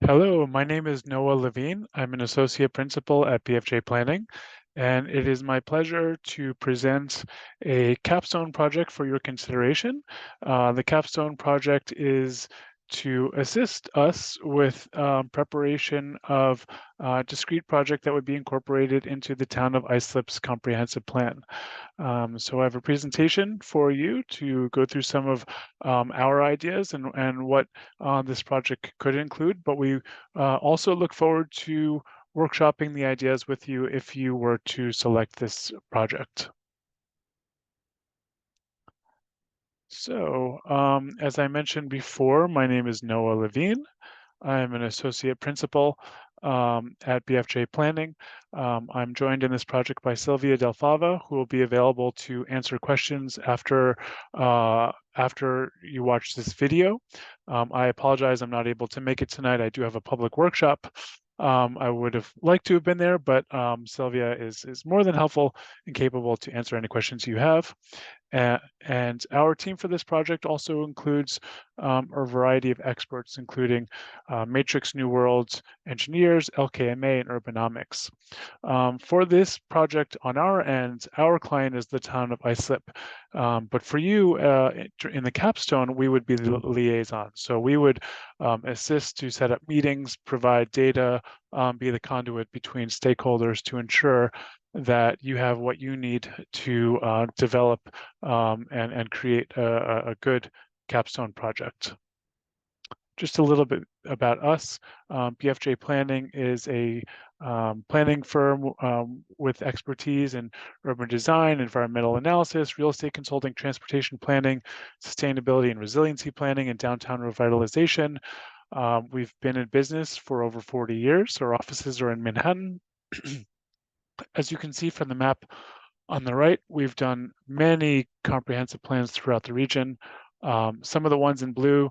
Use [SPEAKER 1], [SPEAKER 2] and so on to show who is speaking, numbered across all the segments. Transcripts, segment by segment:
[SPEAKER 1] Hello, my name is Noah Levine. I'm an associate principal at BFJ Planning, and it is my pleasure to present a capstone project for your consideration. The capstone project is to assist us with preparation of a discrete project that would be incorporated into the town of Islip's comprehensive plan. So I have a presentation for you to go through some of our ideas and what this project could include, but we also look forward to workshopping the ideas with you if you were to select this project. So, as I mentioned before, my name is Noah Levine. I'm an associate principal at BFJ Planning. I'm joined in this project by Sylvia Del Fava, who will be available to answer questions after you watch this video. I apologize, I'm not able to make it tonight. I do have a public workshop. I would have liked to have been there, but Sylvia is more than helpful and capable to answer any questions you have. And our team for this project also includes a variety of experts, including Matrix New Worlds engineers, LKMA, and urbanomics. For this project on our end, our client is the town of Islip. But for you in the capstone, we would be the liaison. So we would assist to set up meetings, provide data, be the conduit between stakeholders to ensure that you have what you need to develop and create a good capstone project. Just a little bit about us. BFJ Planning is a planning firm with expertise in urban design, environmental analysis, real estate consulting, transportation planning, sustainability and resiliency planning, and downtown revitalization. We've been in business for over 40 years. Our offices are in Manhattan. As you can see from the map on the right, we've done many comprehensive plans throughout the region. Some of the ones in blue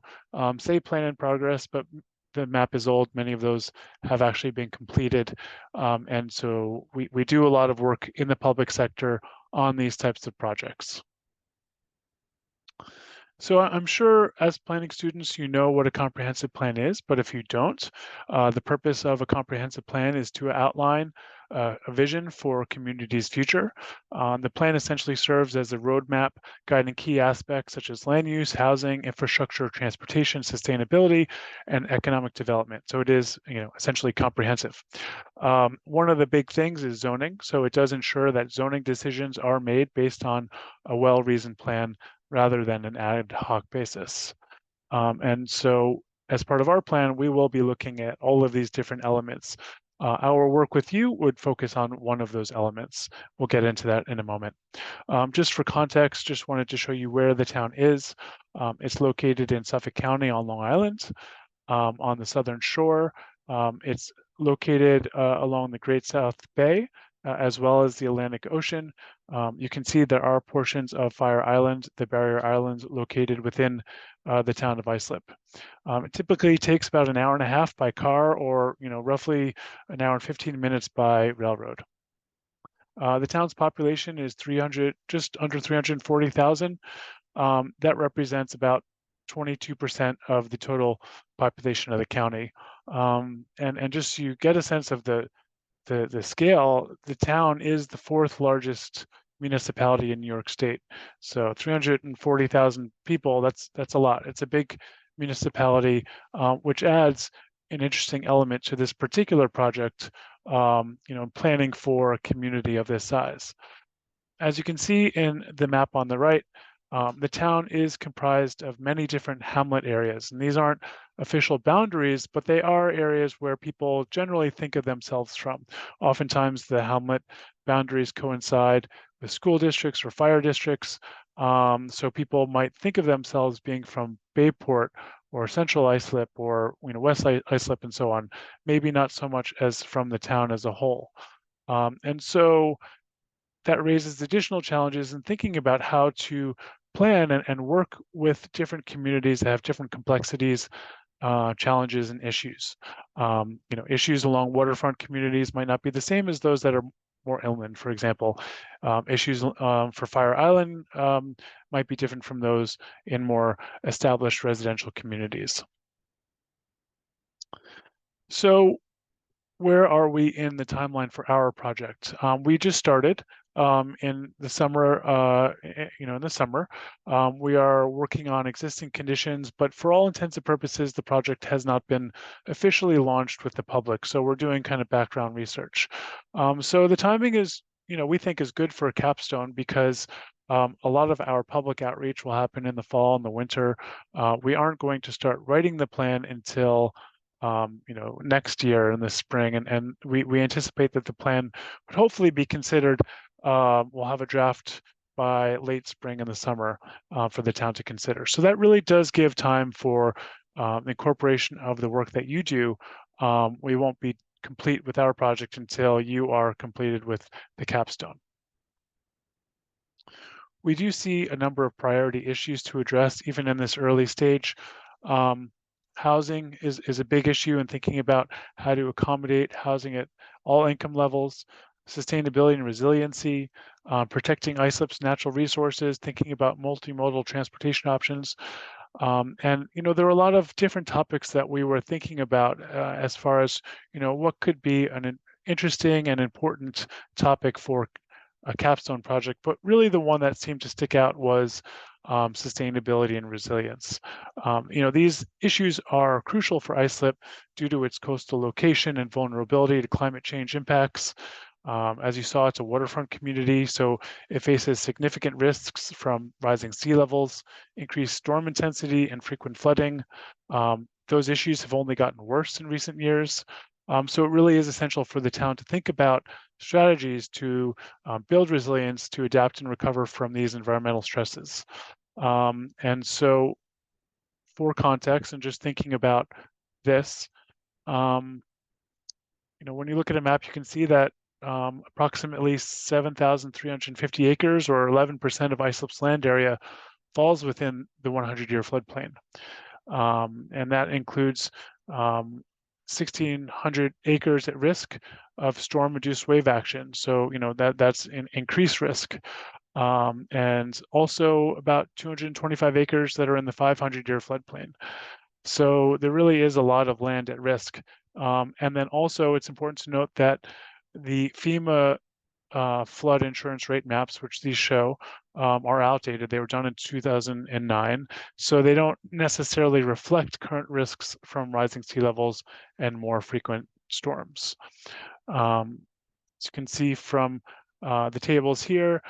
[SPEAKER 1] say plan in progress, but the map is old. Many of those have actually been completed. And so we do a lot of work in the public sector on these types of projects. So I'm sure as planning students, you know what a comprehensive plan is, but if you don't, the purpose of a comprehensive plan is to outline a vision for a community's future. The plan essentially serves as a roadmap guiding key aspects such as land use, housing, infrastructure, transportation, sustainability, and economic development. So it is, essentially comprehensive. One of the big things is zoning. So it does ensure that zoning decisions are made based on a well-reasoned plan rather than an ad hoc basis. And so as part of our plan, we will be looking at all of these different elements. Our work with you would focus on one of those elements. We'll get into that in a moment. Just for context, just wanted to show you where the town is. It's located in Suffolk County on Long Island, on the southern shore. It's located along the Great South Bay, as well as the Atlantic Ocean. You can see there are portions of Fire Island, the barrier islands located within the town of Islip. It typically takes about an hour and a half by car or roughly an hour and 15 minutes by railroad. The town's population is just under 340,000. That represents about 22% of the total population of the county. And just so you get a sense of the scale, the town is the fourth largest municipality in New York State. So 340,000 people, that's a lot. It's a big municipality, which adds an interesting element to this particular project, planning for a community of this size. As you can see in the map on the right, the town is comprised of many different hamlet areas, and these aren't official boundaries, but they are areas where people generally think of themselves from. Oftentimes, the hamlet boundaries coincide with school districts or fire districts, so people might think of themselves being from Bayport or Central Islip or West Islip and so on, maybe not so much as from the town as a whole. And so that raises additional challenges in thinking about how to plan and work with different communities that have different complexities, challenges, and issues. Issues along waterfront communities might not be the same as those that are more inland, for example. Issues for Fire Island might be different from those in more established residential communities. So where are we in the timeline for our project? We just started in the summer, in the summer. We are working on existing conditions, but for all intents and purposes, the project has not been officially launched with the public. So we're doing kind of background research. So the timing is, we think is good for a capstone because a lot of our public outreach will happen in the fall and the winter. We aren't going to start writing the plan until next year in the spring, and we anticipate that the plan would hopefully be considered. We'll have a draft by late spring and the summer for the town to consider. So that really does give time for incorporation of the work that you do. We won't be complete with our project until you are completed with the capstone. We do see a number of priority issues to address even in this early stage. Um, Housing is a big issue in thinking about how to accommodate housing at all income levels, sustainability and resiliency, protecting Islip's natural resources, thinking about multimodal transportation options. And there are a lot of different topics that we were thinking about as far as what could be an interesting and important topic for a capstone project, but really the one that seemed to stick out was sustainability and resilience. These issues are crucial for Islip due to its coastal location and vulnerability to climate change impacts. As you saw, it's a waterfront community, so it faces significant risks from rising sea levels, increased storm intensity, and frequent flooding. Those issues have only gotten worse in recent years. So it really is essential for the town to think about strategies to build resilience to adapt and recover from these environmental stresses. And so for context and just thinking about this, um, when you look at a map, you can see that approximately 7,350 acres or 11% of Islip's land area falls within the 100-year floodplain. And that includes 1,600 acres at risk of storm-induced wave action. So, that's an increased risk. And also about 225 acres that are in the 500-year floodplain. So there really is a lot of land at risk. And then also it's important to note that the FEMA flood insurance rate maps, which these show, are outdated. They were done in 2009, so they don't necessarily reflect current risks from rising sea levels and more frequent storms. As you can see from the tables here,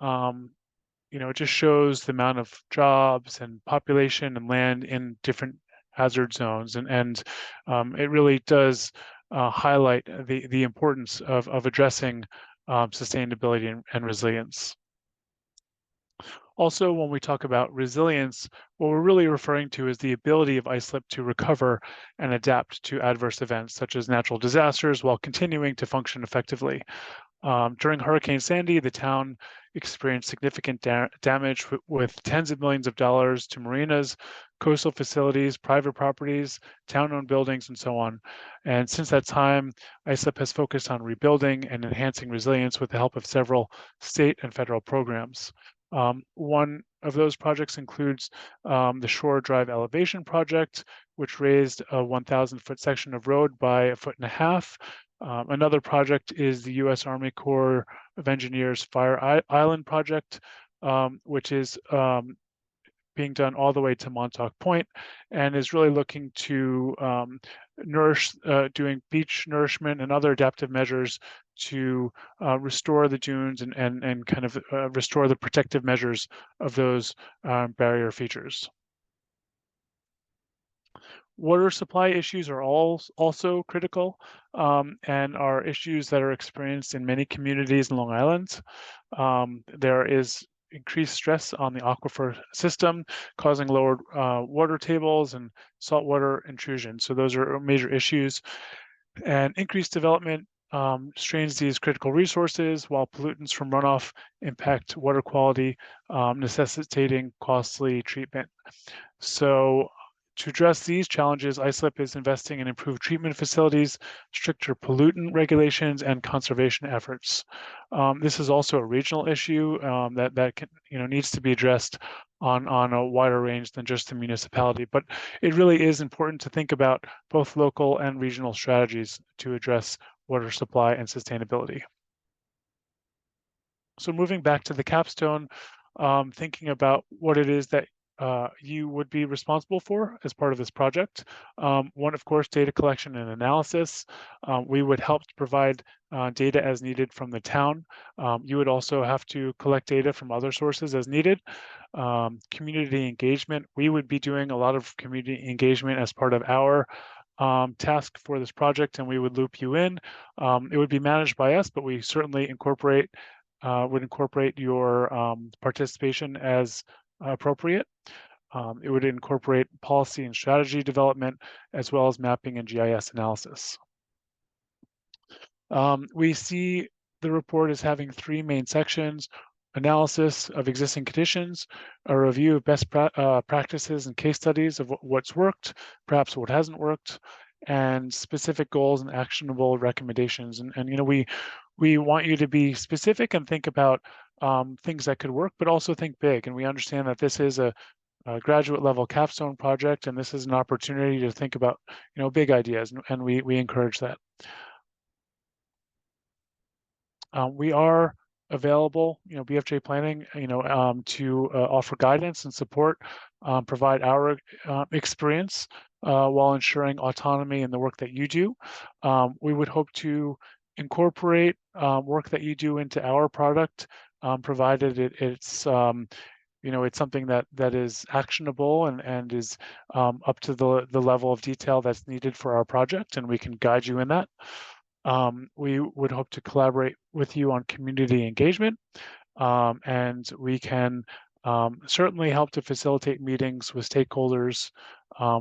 [SPEAKER 1] it just shows the amount of jobs and population and land in different hazard zones, and it really does highlight the importance of addressing sustainability and resilience. Also, when we talk about resilience, what we're really referring to is the ability of Islip to recover and adapt to adverse events such as natural disasters while continuing to function effectively. During Hurricane Sandy, the town experienced significant damage with tens of millions of dollars to marinas, coastal facilities, private properties, town-owned buildings, and so on. And since that time, Islip has focused on rebuilding and enhancing resilience with the help of several state and federal programs. One of those projects includes the Shore Drive Elevation Project, which raised a 1,000-foot section of road by 1.5 feet. Another project is the U.S. Army Corps of Engineers Fire Island Project, which is being done all the way to Montauk Point and is really looking to doing beach nourishment and other adaptive measures to restore the dunes and kind of restore the protective measures of those barrier features. Water supply issues are also critical and are issues that are experienced in many communities in Long Island. There is increased stress on the aquifer system, causing lowered water tables and saltwater intrusion. So those are major issues. And increased development strains these critical resources, while pollutants from runoff impact water quality, necessitating costly treatment. So To address these challenges, Islip is investing in improved treatment facilities, stricter pollutant regulations, and conservation efforts. This is also a regional issue that can, needs to be addressed on a wider range than just the municipality. But it really is important to think about both local and regional strategies to address water supply and sustainability. So moving back to the capstone, thinking about what it is that you would be responsible for as part of this project. One, of course, data collection and analysis. We would help to provide data as needed from the town. You would also have to collect data from other sources as needed. Community engagement. We would be doing a lot of community engagement as part of our task for this project, and we would loop you in. It would be managed by us, but we certainly would incorporate your participation as appropriate. It would incorporate policy and strategy development, as well as mapping and GIS analysis. We see the report as having three main sections: analysis of existing conditions, a review of best practices and case studies of what's worked, perhaps what hasn't worked, and specific goals and actionable recommendations. And we want you to be specific and think about things that could work, but also think big. And we understand that this is a graduate level capstone project, and this is an opportunity to think about big ideas, and we encourage that. We are available, BFJ Planning, to offer guidance and support, provide our experience while ensuring autonomy in the work that you do. We would hope to incorporate work that you do into our product, provided it's something that is actionable and is up to the level of detail that's needed for our project, and we can guide you in that. We would hope to collaborate with you on community engagement, and we can certainly help to facilitate meetings with stakeholders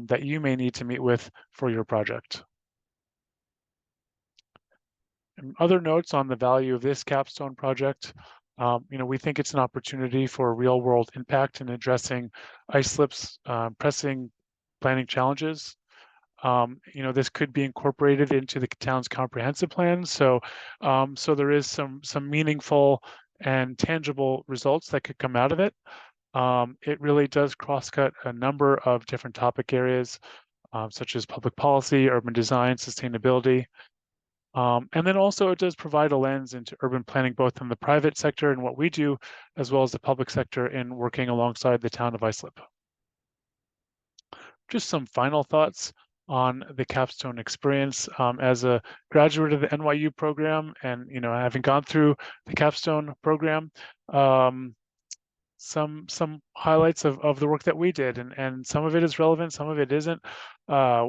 [SPEAKER 1] that you may need to meet with for your project. And other notes on the value of this capstone project. We think it's an opportunity for real world impact in addressing Islip's pressing planning challenges. This could be incorporated into the town's comprehensive plan. So there is some meaningful and tangible results that could come out of it. It really does cross-cut a number of different topic areas, such as public policy, urban design, sustainability. And then also it does provide a lens into urban planning, both in the private sector and what we do, as well as the public sector in working alongside the town of Islip. Just some final thoughts on the capstone experience. As a graduate of the NYU program, and having gone through the capstone program, some highlights of the work that we did, and some of it is relevant, some of it isn't.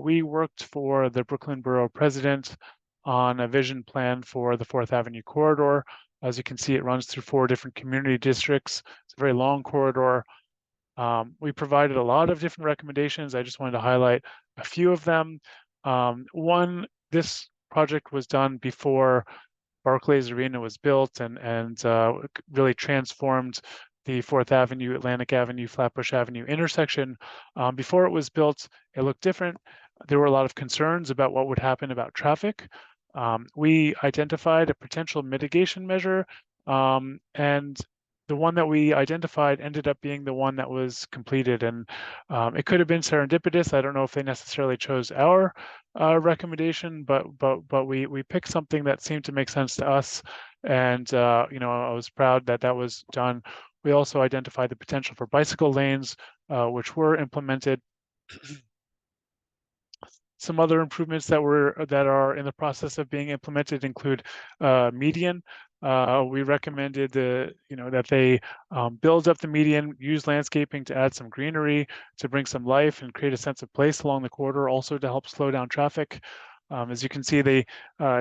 [SPEAKER 1] We worked for the Brooklyn Borough President on a vision plan for the 4th Avenue corridor. As you can see, it runs through 4 different community districts. It's a very long corridor. We provided a lot of different recommendations. I just wanted to highlight a few of them. One, this project was done before Barclays Arena was built, and really transformed the 4th Avenue, Atlantic Avenue, Flatbush Avenue intersection. Before it was built, it looked different. There were a lot of concerns about what would happen about traffic. We identified a potential mitigation measure, and the one that we identified ended up being the one that was completed. And it could have been serendipitous. I don't know if they necessarily chose our recommendation, but we picked something that seemed to make sense to us. And I was proud that that was done. We also identified the potential for bicycle lanes, which were implemented. Some other improvements that are in the process of being implemented include median. We recommended that they build up the median, use landscaping to add some greenery, to bring some life and create a sense of place along the corridor, also to help slow down traffic. As you can see, they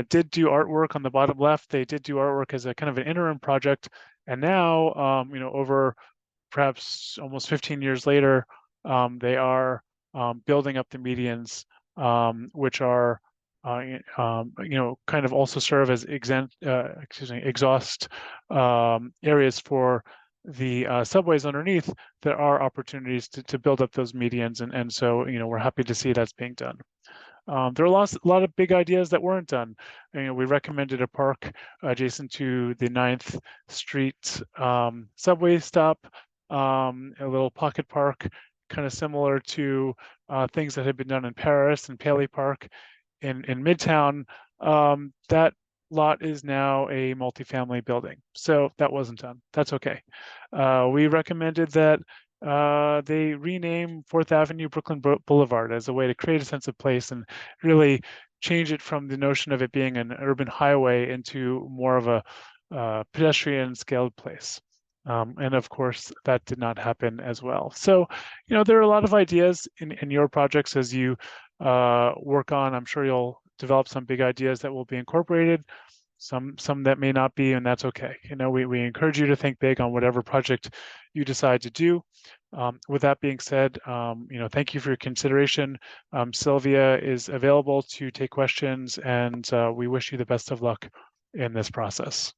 [SPEAKER 1] did do artwork on the bottom left. They did do artwork as a kind of an interim project, and now over perhaps almost 15 years later, they are building up the medians, which are kind of also serve as exhaust areas for the subways underneath, there are opportunities to build up those medians, and so we're happy to see that's being done. There are a lot of big ideas that weren't done. We recommended a park adjacent to the 9th Street subway stop, a little pocket park, kind of similar to things that had been done in Paris and Paley Park in Midtown. That lot is now a multifamily building, so that wasn't done. That's okay. We recommended that they rename 4th Avenue Brooklyn Boulevard as a way to create a sense of place and really change it from the notion of it being an urban highway into more of a pedestrian scaled place. And of course, that did not happen as well. So, there are a lot of ideas in your projects as you work on. I'm sure you'll develop some big ideas that will be incorporated, some that may not be, and that's okay. We encourage you to think big on whatever project you decide to do. With that being said, thank you for your consideration. Sylvia is available to take questions, and we wish you the best of luck in this process.